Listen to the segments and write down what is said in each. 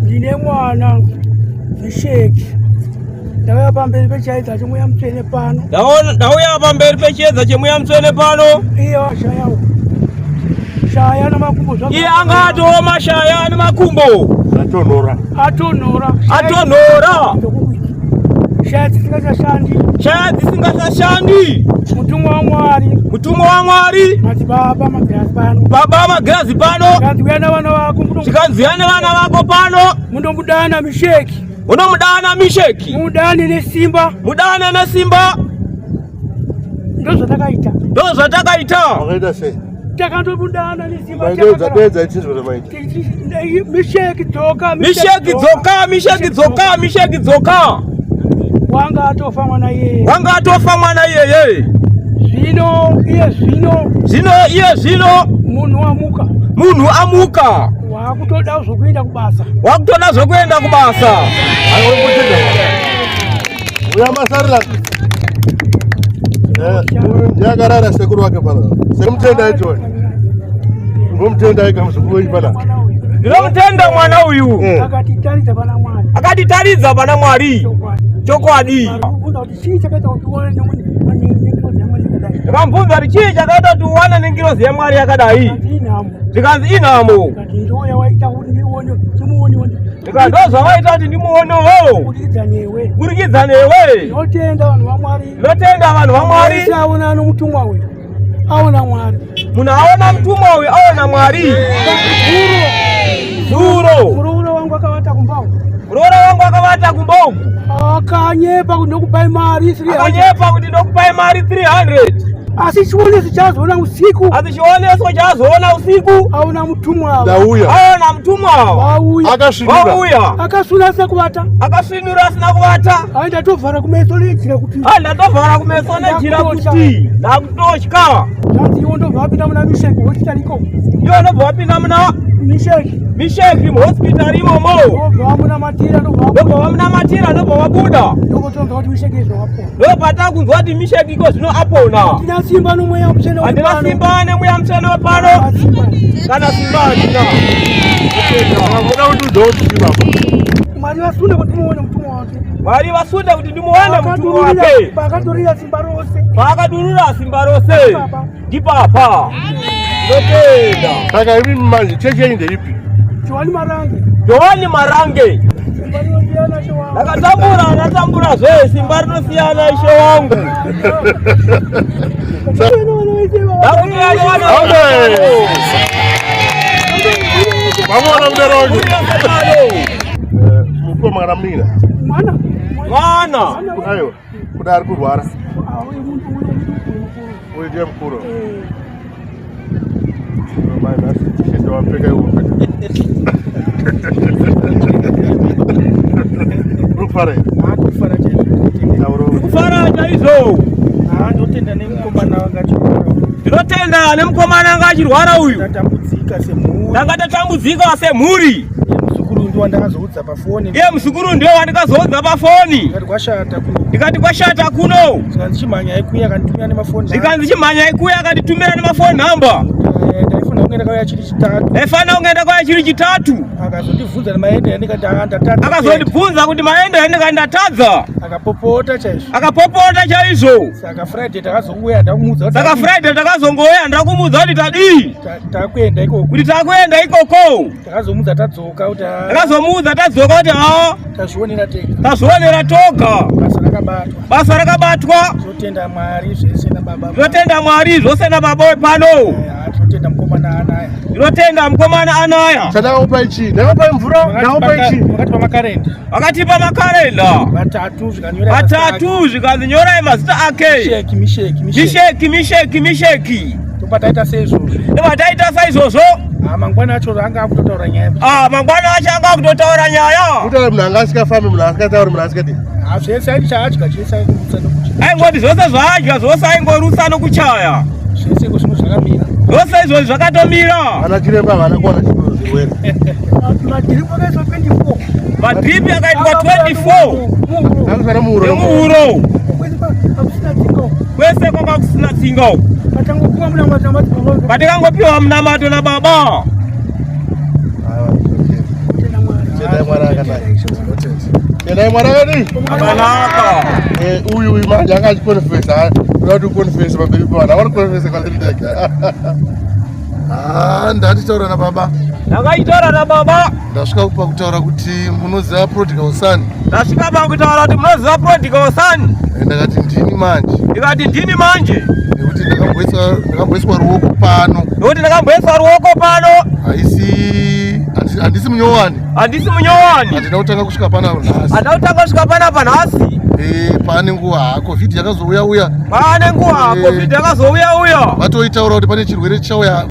ndine mwana Misheki. Ndauya pamberi pechiedza chemuya mutsvene pano. Ndauya pamberi pechiedza chemuya mutsvene pano. Iye washayawo. Shaya namakumbo zvako. Iye angatowo mashaya nemakumbo. Atonhora. Shaya dzisingachashandi. Mutumwa wa Mwari. Mati Babamagirazi pano. Babamagirazi pano. Chikanzi yana vana vako pano. Mundomudana Misheki. Mudane nesimba. Ndo zvatakaita. Takandobudana nesimba. Misheki dzoka. Wanga atofa mwana yeye. Zvino munhu amuka. Wakutoda zvokuenda kubasa. Uya masarira. Yakarara sekuru wake pala. Semutenda icho. Ngomutenda ikamuzukuru ipala. Ndinotenda mwana uyu. Akatitaridza pana Mwari. Chokwadi. Ndakambvunza kuti chii chakaita kuti uwane nengirozi yaMwari yakadai. Zvikanzi inamo. Ndikandozva waita kuti ndimuonewo. Kurikidza newe. Ndinotenda vanhu vaMwari. Aona Mwari. Munhu aona mutumwa uyu aona Mwari. Zuro. Muroora wangu akavata kumboku. Akanyepa kuti ndokupai mari 300. Asi chioneso chazoona usiku. Aona mutumwa. Aona mutumwa. Akasvinura asina kuvata. Ndatovhara kumeso nejira kuti. Ndakutotya. Zvanzi iwo ndobva wapinda muna Misheki hospitaliko. Misheki muhospital imomo. Ndobva wamunamatira ndobva wabuda. Ndokutonga kuti Misheki izvapona. Ndopatakunzwa kuti Misheki iko zvino apona. Handina simba nomweya mutsvene wepano. Kana simba handina. Mwari vasunde kuti muone mutumwa wake. Pakadurira simba rose. Ndipapa. Ndotenda. Saka ivi manje cheche ndeipi? Johani Marange. Ndakatambura zve simba rinosiyana ishe wangu. Vamona mderojo. Muko mwanamnina. Mwana. Ayo. Kudari kurwara. Uye ndiye mkuru. Maana sisi wapeka huko. Kufara chaizo. Ndinotenda nemukomana wanga achirwara uyu. Ndakatatambudzika semhuri. Iye muzukuru ndiye wandikazoudza pafoni. Ndikati kwashata kuno. Zikanzi chimhanya ikuya akanditumira nemafoni namba. Ndaifana kungeenda kwaya chiri chitatu. Akazondibvunza kuti maende andika ndatadza. Akapopota chaizvo. Saka Friday takazongouya ndakumuudza kuti tadii. Kuti takuenda ikoko. Takazomuudza tadzoka kuti hawo. Tazvionera toga. Basa rakabatwa. Tinotenda Mwari zvose nababa wepano. Ndinotenda mukomana Anaya. Ndaupa ichi, ndaupa mvura, ndaupa ichi. Wakatipa makarenda. Vatatu zvikanzi nyorai mazita ake. Misheki. Topataita saizvozvo. Mangwana acho anga akutotaura nyaya. Mangwana acho anga akutotaura nyaya. Kuti munhu anga asikafambi munhu asikatauri munhu asikati. Zvese aichadya chese aingorutsa nokuchaya. Aingoti zvose zvaadya zvose aingorutsa nokuchaya. Zvese izvozvo zvakamira. Zvose izvozvo zvakatomira. Ana chiremba vana kuona zvirwere. Madhiripi akaitwa 24. Madhiripi akaitwa 24. Akasara muhuro. Kwese kwanga kusina tsinga. Patingangopiwa munamato nababa. mwana akanaka. Ena mwana gani? Akanaka. Uyu manje akachikonfesa. Unoti konfesa pamberi pana. Wari konfesa kwa ndideka. Ndatitora na baba. Ndakaitora na baba. Ndasvika kupa kutaura kuti munoziva prodigal son. Ndasvika pa kutaura kuti munoziva prodigal son. Ndakati ndini manje. Ndikati ndini manje. Nekuti ndakamboiswa ruoko pano. Nekuti ndakamboiswa ruoko pano. Handisi munyowani. Handisi munyowani. Handina kutanga kusvika pana nhasi. Handina kutanga kusvika pana panhasi. Pane nguva covid yakazouya. Pane nguva covid yakazouya. Vatoitaura kuti pane chirwere chichauya.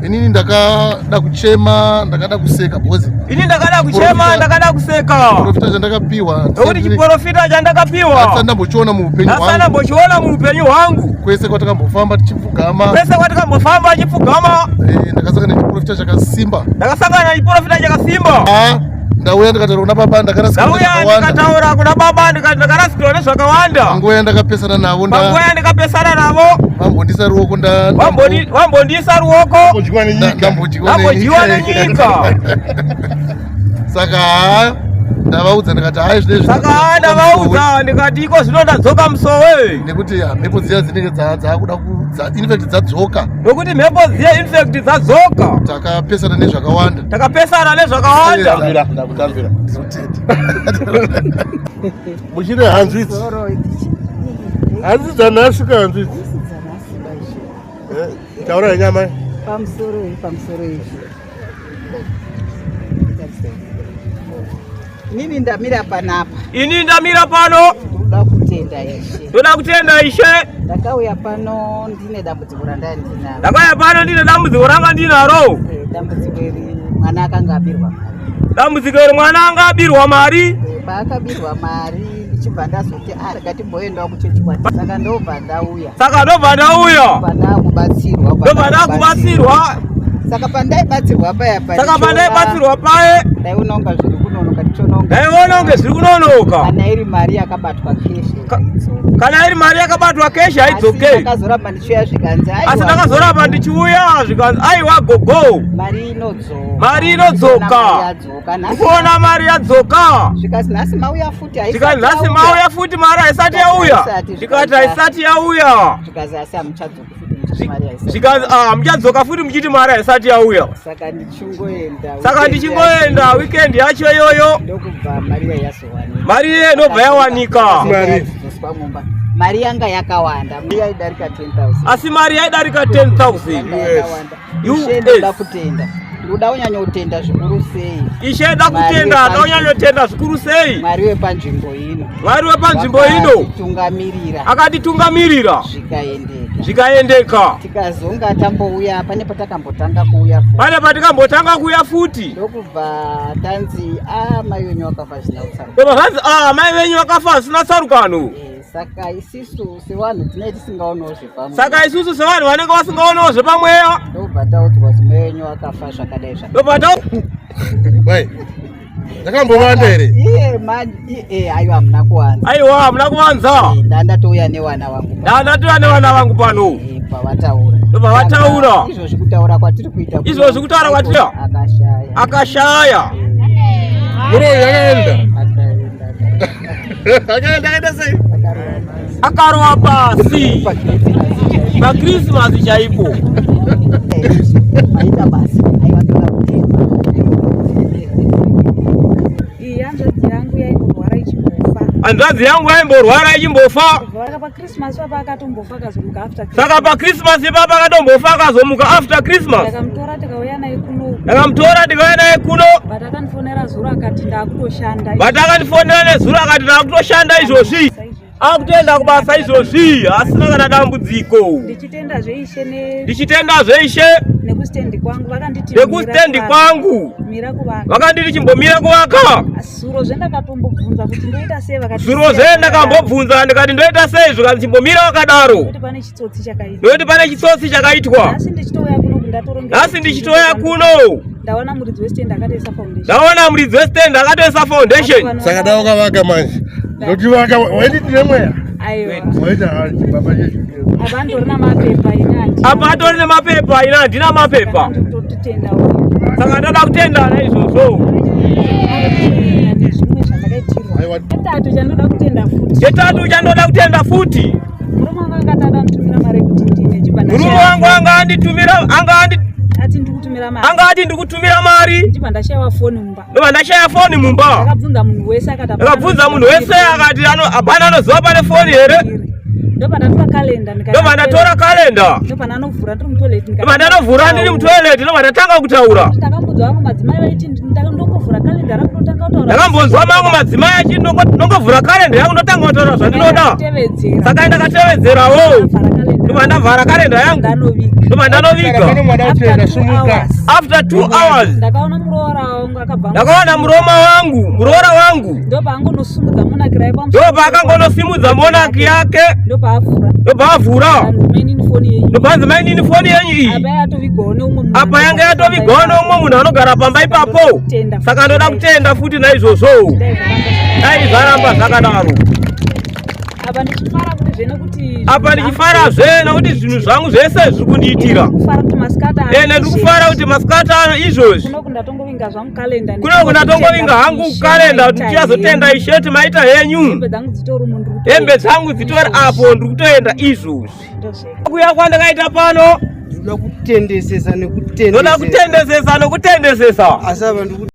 Inini ndakada kuchema, ndakada kuseka bozi. Inini ndakada kuchema, ndakada kuseka. Profita chandakapiwa. Nekuti chiprofita chandakapiwa. Asana ndambochiona muupenyu hwangu. Asana ndambochiona muupenyu hwangu. Kwese kwatakambofamba tichipfugama. Kwese kwatakambofamba tichipfugama. Ndakasangana nechiprofita chakasimba. Ndakasangana nechiprofita chakasimba. Ndauya ndikataura kuna baba ndakarasikirwa nezvakawanda. Ndauya ndikataura kuna baba ndakarasikirwa nezvakawanda. Panguva ndakapesana navo vambondisa ruoko vambondisa ruoko ndambodyiwa nenyika. Saka ndavaudza ndikati hai zvinezvi. Saka ndavaudza ndikati iko zvino ndadzoka musowe. Nekuti mhepo dziya dzinenge dzakuda infect dzadzoka. Nokuti mhepo dziya infect dzadzoka. Takapesana nezvakawanda. Takapesana nezvakawanda. Ndakutamvira. Muchine hanzvitsi. Hanzvitsi dzanhasvika hanzvitsi. Taura nyama. Pamusoro izvi. Inini ndamira panapa. Inini ndamira pano. Ndoda kutenda Ishe. Ndoda kutenda Ishe. Ndakauya pano ndine dambudziko randinaro. Ndakauya pano ndine dambudziko ranga ndinaro. Dambudziko iri mwana akanga abirwa mari. Dambudziko iri mwana anga abirwa mari. Paakabirwa mari ndichibva ndazoti rakatimboendawo kuchechi kwati. Saka ndobva ndauya. Ndobva ndakubatsirwa. Saka pandaibatsirwa paya. Ndaiona unga zviri kunonoka ndichononga. Ndaiona unge zviri kunonoka. Kana iri mari yakabatwa keshi. Kana iri mari yakabatwa keshi haidzoke. Asi ndakazoramba ndichiuya zvikanzi. Asi ndakazoramba ndichiuya zvikanzi aiwa gogo. Mari inodzoka. Kuona mari yadzoka. Zvikazi nhasi mauya futi mari haisati yauya. Ndikati haisati yauya. Zvikazi asi hamuchadzoki. Zvikazi muchadzoka futi muchiti mari haisati yauya. Saka ndichingoenda weekend yacho iyoyo. Ndokubva mari yazowanika. Mari iye inobva yawanika. Mari yanga yakawanda. Yaidarika 10,000. Asi mari yaidarika 10,000. Ishe ndoda kutenda. Ndoda unyanya kutenda zvikuru sei. Ishe ndoda kutenda, ndoda unyanya kutenda zvikuru sei. Mwari wepanzvimbo ino. Akatitungamirira. Zvikaendeka. Tikazonga tambouya pane patakambotanga kuuya futi. Ndokubva tanzi mai venyu vakafa zvisina tsarukano. Mai venyu vakafa zvisina tsarukano. Saka isusu sevanhu tinenge tisingaonawo zvepamwe. Vanenge vasingaonawo zvepamweya. Ndobva taudzwa kuti mai venyu vakafa zvakadai Ndakambovanda here. Aiwa hamuna kuwanza. Aiwa hamuna kuwanza. Ndatouya nevana vangu pano. Pavataura. Izvozvi kutaura kwatiri kuita. Akashaya. Muro yakaenda. Akaenda sei? Akarowa pasi. PaChristmas chaipo. Maita basi. Hanzvadzi yangu yaimborwara ichimbofa. Saka paChristmas papa akatombofa akazomuka after Christmas. Saka paChristmas papa akatombofa akazomuka after Christmas. Ndakamutora tikauya naye kuno. Vatakandifonera zuro akati ndakutoshanda izvozvi. Akutoenda kubasa izvozvi, asina kana dambudziko. Ndichitenda zveishe. Nekustendi kwangu. Vakanditi chimbomira kuvaka. Zviro zvendakambobvunza kuti ndoita sei vakati. Ndikati ndoita sei zvikati chimbomira vakadaro. Ndokuti pane chitsotsi chakaitwa. Nhasi ndichitoya kuno. Ndaona muridzi westand akatoisa foundation. Saka ndakavaka manje. Ndokivaka waiti nemweya. Aiwa. Waita chibaba chechi. Apa atorine mapepa ina ndina mapepa. Saka ndada kutenda na izvozvo. Chitatu chandoda kutenda futi. Chitatu chandoda kutenda futi. Murume wangu akatada nditumira mari kuti ndine chibanda. Murume wangu ati ndikutumira mari. Chibanda shaya foni mumba. Ndashaya foni mumba. Akabvunza munhu wese akati apana anoziva pane foni here. Ndopanda kalenda. Ndopanda anovhura ndiri mutoilet. Ndopanda anovhura ndiri mutoilet. Ndopanda tanga kutaura. Ndakambonzwa vangu madzimai vaiti ndokovhura kalenda rangu ndotanga kutaura. Ndakambonzwa vangu madzimai achi ndongovhura kalenda yangu ndotanga kutaura zvandinoda. Saka ndakatevedzerawo. Ndopanda vhara kalenda yangu. Ndopanda ndanovika. After 2 hours. Ndakaona muroora wangu akabva. Ndakaona muroora wangu. Ndopaangonosimudza monaki rai pamusoro. Ndopakangonosimudza monaki yake. Ndopavhura. Ndopanzi mainini foni yenyu iyi. Apa yange yatovigawo neumwe munhu anogara pamba ipapo. Saka ndoda kutenda futi naizvozvo. Dai zvaramba zvakadaro. Apa ndichifarazve nekuti zvinhu zvangu zvese zviri kundiitira. Ndiri kufara kuti masikati ano izvozvi. Kuno kundatongovinga hangu kalenda kuti ndichazotenda isheti maita henyu. Hembe dzangu dzitori apo ndiri kutoenda izvozvi. Kuya kwandakaita pano ndoda kutendesesa nekutendesesa.